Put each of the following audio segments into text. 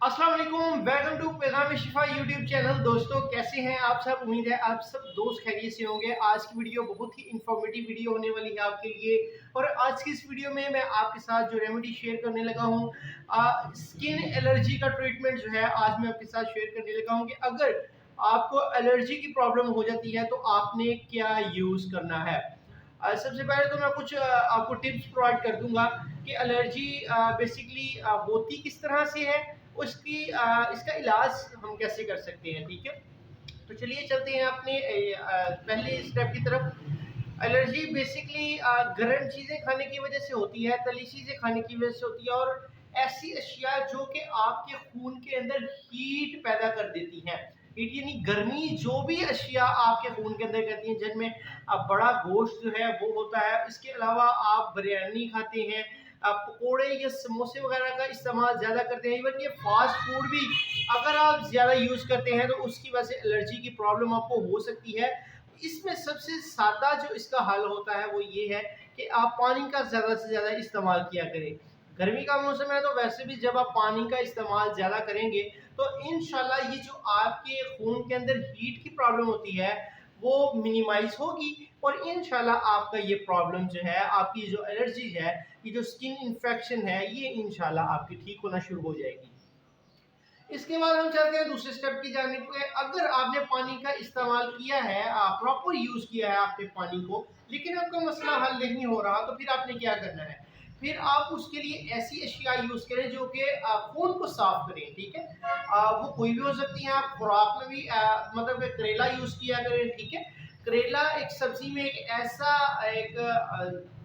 अस्सलाम वालेकुम, welcome to पैगाम शिफा यूट्यूब चैनल। दोस्तों कैसे हैं आप सब? उम्मीद है आप सब दोस्त खैरियत से होंगे। आज की वीडियो बहुत ही इंफॉर्मेटिव वीडियो होने वाली है आपके लिए। और आज की इस वीडियो में मैं आपके साथ जो रेमेडी शेयर करने लगा हूँ, स्किन एलर्जी का ट्रीटमेंट जो है आज मैं आपके साथ शेयर करने लगा हूँ कि अगर आपको एलर्जी की प्रॉब्लम हो जाती है तो आपने क्या यूज़ करना है। सबसे पहले तो मैं कुछ आपको टिप्स प्रोवाइड कर दूंगा कि एलर्जी बेसिकली होती किस तरह से है, इसका इलाज हम कैसे कर सकते हैं। ठीक है, तो चलिए चलते हैं अपने पहले स्टेप की तरफ। एलर्जी बेसिकली गर्म चीज़ें खाने की वजह से होती है, तली चीज़ें खाने की वजह से होती है, और ऐसी अशिया जो कि आपके खून के अंदर हीट पैदा कर देती हैं। हीट यानी गर्मी, जो भी अशिया आपके खून के अंदर करती हैं, जिनमें बड़ा गोश्त जो है वो होता है। इसके अलावा आप बिरयानी खाते हैं, आप पकोड़े या समोसे वगैरह का इस्तेमाल ज़्यादा करते हैं, इवन ये फास्ट फूड भी अगर आप ज़्यादा यूज़ करते हैं तो उसकी वजह से एलर्जी की प्रॉब्लम आपको हो सकती है। इसमें सबसे सादा जो इसका हल होता है वो ये है कि आप पानी का ज़्यादा से ज़्यादा इस्तेमाल किया करें। गर्मी का मौसम है तो वैसे भी जब आप पानी का इस्तेमाल ज़्यादा करेंगे तो इंशाल्लाह ये जो आपके खून के अंदर हीट की प्रॉब्लम होती है वो मिनिमाइज होगी, और इंशाल्लाह आपका ये प्रॉब्लम जो है, आपकी जो एलर्जी है, ये जो स्किन इन्फेक्शन है, ये इंशाल्लाह आपकी ठीक होना शुरू हो जाएगी। इसके बाद हम चलते हैं दूसरे स्टेप की जानिब पे। अगर आपने पानी का इस्तेमाल किया है, प्रॉपर यूज़ किया है आपने पानी को, लेकिन आपका मसला हल नहीं हो रहा, तो फिर आपने क्या करना है? फिर आप उसके लिए ऐसी अशिया यूज़ करें जो कि खून को साफ करें। ठीक है, वो कोई भी हो सकती है। आप खुराक में भी मतलब करेला यूज़ किया करें। ठीक है, करेला एक सब्जी में एक ऐसा एक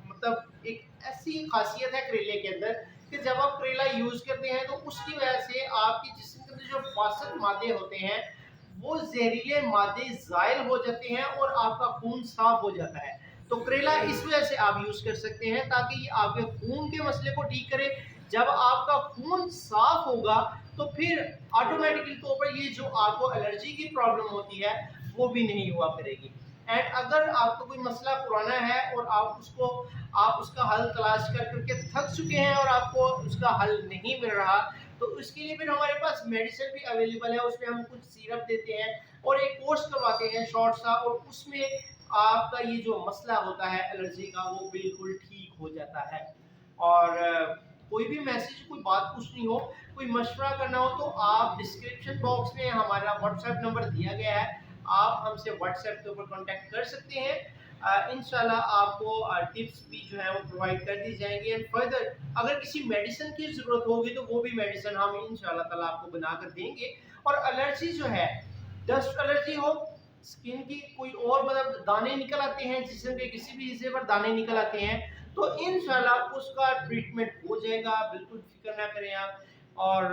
मतलब एक ऐसी खासियत है करेले के अंदर कि जब आप करेला यूज़ करते हैं तो उसकी वजह से आपके जिस्म के अंदर जो फासद मादे होते हैं वो जहरीले मादे ज़ायल हो जाते हैं और आपका खून साफ हो जाता है। तो करेला इस वजह से आप यूज़ कर सकते हैं ताकि ये आपके खून के मसले को ठीक करे। जब आपका खून साफ होगा तो फिर ऑटोमेटिकली तौर पर ये जो आपको एलर्जी की प्रॉब्लम होती है वो भी नहीं हुआ करेगी। एंड अगर आपको कोई मसला पुराना है और आप उसका हल तलाश कर करके थक चुके हैं और आपको उसका हल नहीं मिल रहा, तो उसके लिए फिर हमारे पास मेडिसिन भी अवेलेबल है। उसमें हम कुछ सिरप देते हैं और एक कोर्स करवाते हैं शॉर्ट सा, और उसमें आपका ये जो मसला होता है एलर्जी का वो बिल्कुल ठीक हो जाता है। और कोई भी मैसेज, कोई बात पूछनी हो, कोई मशवरा करना हो, तो आप डिस्क्रिप्शन बॉक्स में हमारा व्हाट्सएप नंबर दिया गया है, आप हमसे व्हाट्सएप के ऊपर कांटेक्ट कर सकते हैं। इंशाल्लाह आपको टिप्स भी जो है वो प्रोवाइड कर दी जाएंगी। एंड फर्दर अगर किसी मेडिसिन की ज़रूरत होगी तो वो भी मेडिसिन हम इंशाल्लाह ताला आपको बना कर देंगे। और एलर्जी जो है, डस्ट एलर्जी हो, स्किन की कोई और मतलब दाने निकल आते हैं, जिस्म के किसी भी हिस्से पर दाने निकल आते हैं, तो इंशाल्लाह उसका ट्रीटमेंट हो जाएगा, बिल्कुल फिक्र ना करें आप। और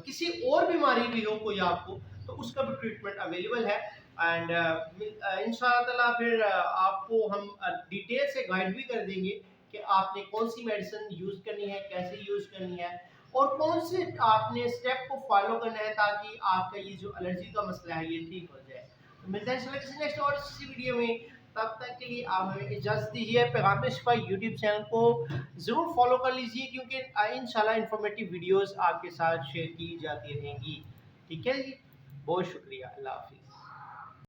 किसी और बीमारी भी हो कोई आपको, तो उसका भी ट्रीटमेंट अवेलेबल है। एंड इंशाल्लाह ताला फिर आपको हम डिटेल से गाइड भी कर देंगे कि आपने कौन सी मेडिसिन यूज़ करनी है, कैसे यूज़ करनी है, और कौन से आपने स्टेप को फॉलो करना है ताकि आपका ये जो एलर्जी का मसला है ये ठीक हो जाए। तो मिलते हैं इंशाल्लाह किसी नेक्स्ट और किसी वीडियो में। तब तक के लिए आप हमें इजाज़त दीजिए। पैगाम शिफा यूट्यूब चैनल को ज़रूर फॉलो कर लीजिए, क्योंकि इंशाल्लाह इन्फॉर्मेटिव वीडियोस आपके साथ शेयर की जाती रहेंगी। ठीक है जी, बहुत शुक्रिया। अल्लाह हाफ़िज़।